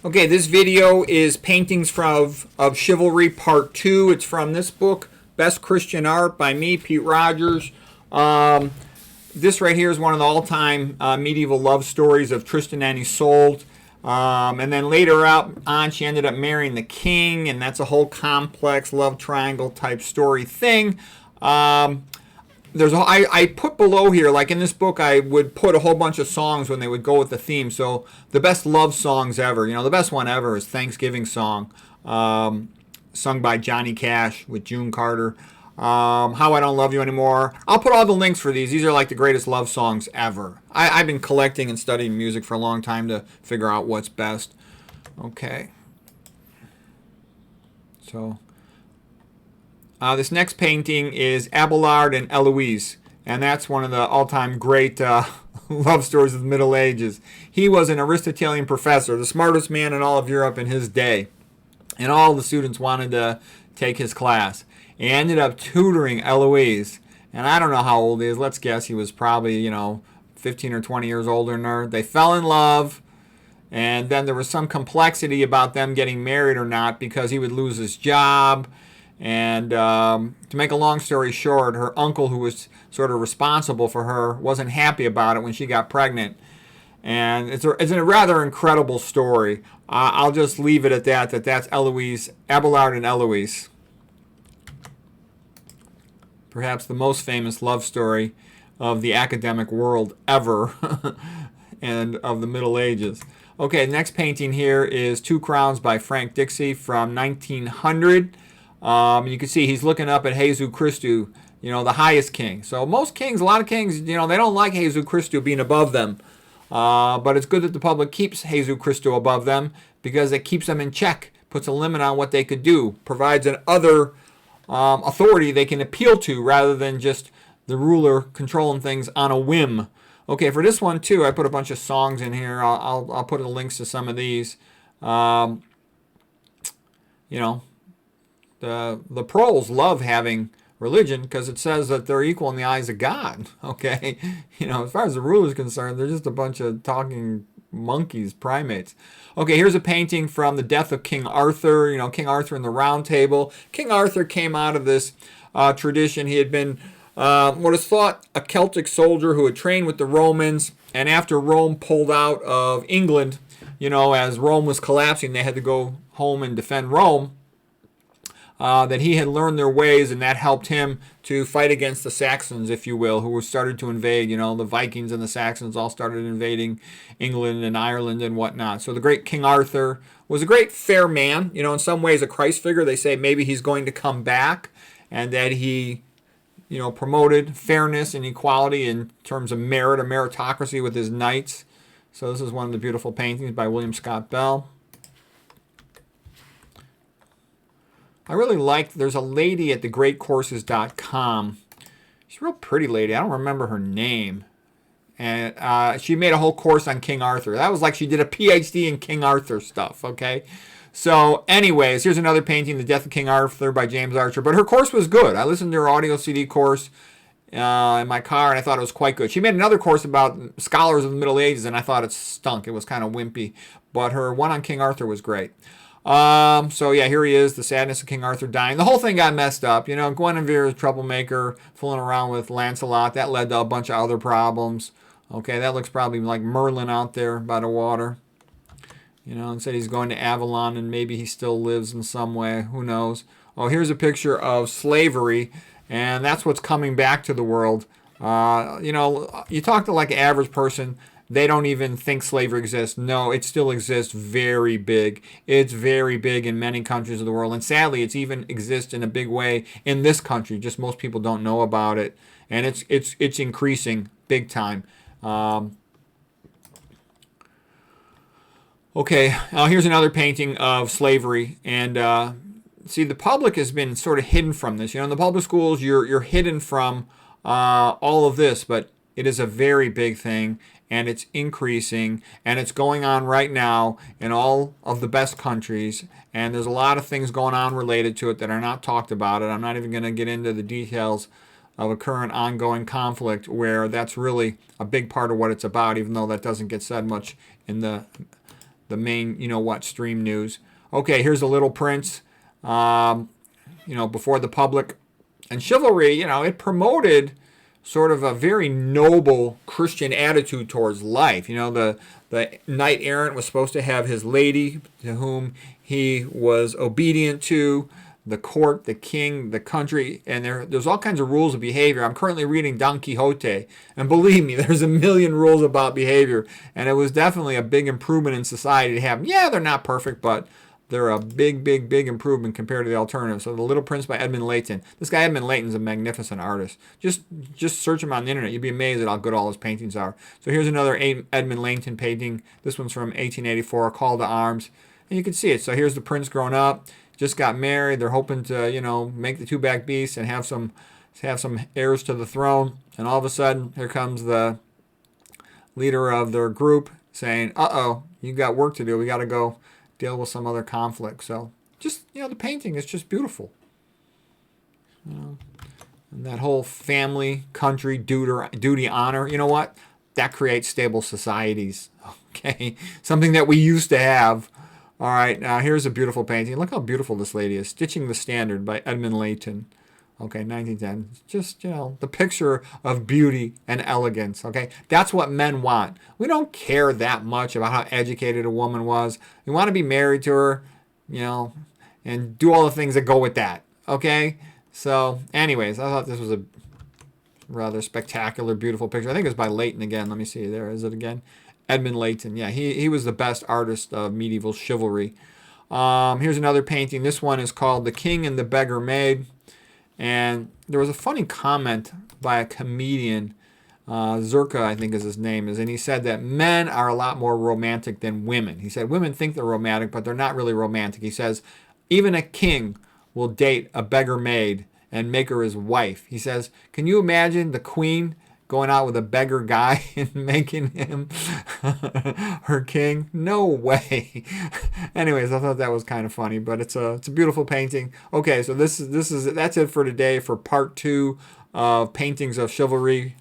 Okay, this video is paintings of Chivalry Part 2. It's from this book, Best Christian Art by me, Pete Rogers. This right here is one of the all-time medieval love stories of Tristan and Isolde. And then later on, she ended up marrying the king, and that's a whole complex love triangle type story thing. I put below here, like in this book, I would put a whole bunch of songs when they would go with the theme. So the best love songs ever, the best one ever is Thanksgiving Song, sung by Johnny Cash with June Carter. How I Don't Love You Anymore. I'll put all the links for these. These are like the greatest love songs ever. I've been collecting and studying music for a long time to figure out what's best. Okay. So this next painting is Abelard and Eloise, and that's one of the all-time great love stories of the Middle Ages. He was an Aristotelian professor, the smartest man in all of Europe in his day, and all the students wanted to take his class. He ended up tutoring Eloise, and I don't know how old he is. Let's guess he was probably, 15 or 20 years older than her. They fell in love, and then there was some complexity about them getting married or not because he would lose his job. And to make a long story short, her uncle, who was sort of responsible for her, wasn't happy about it when she got pregnant. And it's a rather incredible story. I'll just leave it at that. That's Eloise, Abelard and Eloise. Perhaps the most famous love story of the academic world ever and of the Middle Ages. Okay, next painting here is Two Crowns by Frank Dixie from 1900. You can see he's looking up at Jesus Christus, the highest king. So most kings, a lot of kings, they don't like Jesus Christus being above them. But it's good that the public keeps Jesus Christus above them because it keeps them in check, puts a limit on what they could do, provides an other authority they can appeal to rather than just the ruler controlling things on a whim. Okay, for this one too, I put a bunch of songs in here. I'll put the links to some of these. The proles love having religion because it says that they're equal in the eyes of God. Okay, as far as the ruler is concerned, they're just a bunch of talking monkeys, primates. Okay, here's a painting from the death of King Arthur. King Arthur in the Round Table. King Arthur came out of this tradition. He had been what is thought a Celtic soldier who had trained with the Romans, and after Rome pulled out of England, as Rome was collapsing, they had to go home and defend Rome. That he had learned their ways, and that helped him to fight against the Saxons, if you will, who started to invade. The Vikings and the Saxons all started invading England and Ireland and whatnot. So the great King Arthur was a great fair man. In some ways a Christ figure. They say maybe he's going to come back, and that he, promoted fairness and equality in terms of merit, a meritocracy with his knights. So this is one of the beautiful paintings by William Scott Bell. I really like, there's a lady at thegreatcourses.com. She's a real pretty lady. I don't remember her name. And she made a whole course on King Arthur. That was like she did a PhD in King Arthur stuff, okay? So anyways, here's another painting, The Death of King Arthur by James Archer. But her course was good. I listened to her audio CD course in my car, and I thought it was quite good. She made another course about scholars of the Middle Ages, and I thought it stunk. It was kind of wimpy. But her one on King Arthur was great. So yeah, here he is, the sadness of King Arthur dying. The whole thing got messed up. Guinevere is a troublemaker, fooling around with Lancelot. That led to a bunch of other problems. Okay, that looks probably like Merlin out there by the water. And said he's going to Avalon, and maybe he still lives in some way. Who knows? Oh, here's a picture of slavery, and that's what's coming back to the world. You talk to like an average person, they don't even think slavery exists. No, it still exists very big. It's very big in many countries of the world. And sadly, it's even exists in a big way in this country. Just most people don't know about it. And it's increasing big time. Okay, here's another painting of slavery. And see, the public has been sort of hidden from this. In the public schools, you're hidden from all of this. But it is a very big thing. And it's increasing, and it's going on right now in all of the best countries, and there's a lot of things going on related to it that are not talked about. I'm not even going to get into the details of a current ongoing conflict where that's really a big part of what it's about, even though that doesn't get said much in the the main, what, stream news. Okay, here's the Little Prince, before the public. And Chivalry, it promoted sort of a very noble Christian attitude towards life. The knight errant was supposed to have his lady to whom he was obedient to, the court, the king, the country, and there's all kinds of rules of behavior. I'm currently reading Don Quixote, and believe me, there's a million rules about behavior, and it was definitely a big improvement in society to have. Yeah, they're not perfect, but they're a big, big, big improvement compared to the alternative. So The Little Prince by Edmund Layton. This guy Edmund Layton's a magnificent artist. Just search him on the internet. You'd be amazed at how good all his paintings are. So here's another Edmund Layton painting. This one's from 1884, A Call to Arms. And you can see it. So here's the prince grown up, just got married. They're hoping to, make the two-back beast and have some heirs to the throne. And all of a sudden, here comes the leader of their group saying, uh-oh, you got work to do. We got to go deal with some other conflict. So just, the painting is just beautiful. And that whole family, country, duty, honor, you know what? That creates stable societies. Okay? Something that we used to have. All right, now here's a beautiful painting. Look how beautiful this lady is. Stitching the Standard by Edmund Layton. Okay, 1910. Just, the picture of beauty and elegance, okay? That's what men want. We don't care that much about how educated a woman was. We want to be married to her, and do all the things that go with that, okay? So, anyways, I thought this was a rather spectacular, beautiful picture. I think it was by Layton again. Let me see. There is it again. Edmund Layton. Yeah, he was the best artist of medieval chivalry. Here's another painting. This one is called The King and the Beggar Maid. And there was a funny comment by a comedian, Zerka, I think is his name, and he said that men are a lot more romantic than women. He said women think they're romantic, but they're not really romantic. He says even a king will date a beggar maid and make her his wife. He says, can you imagine the queen going out with a beggar guy and making him her king? No way. Anyways, I thought that was kind of funny, but it's a beautiful painting. Okay, so that's it for today for part 2 of Paintings of Chivalry.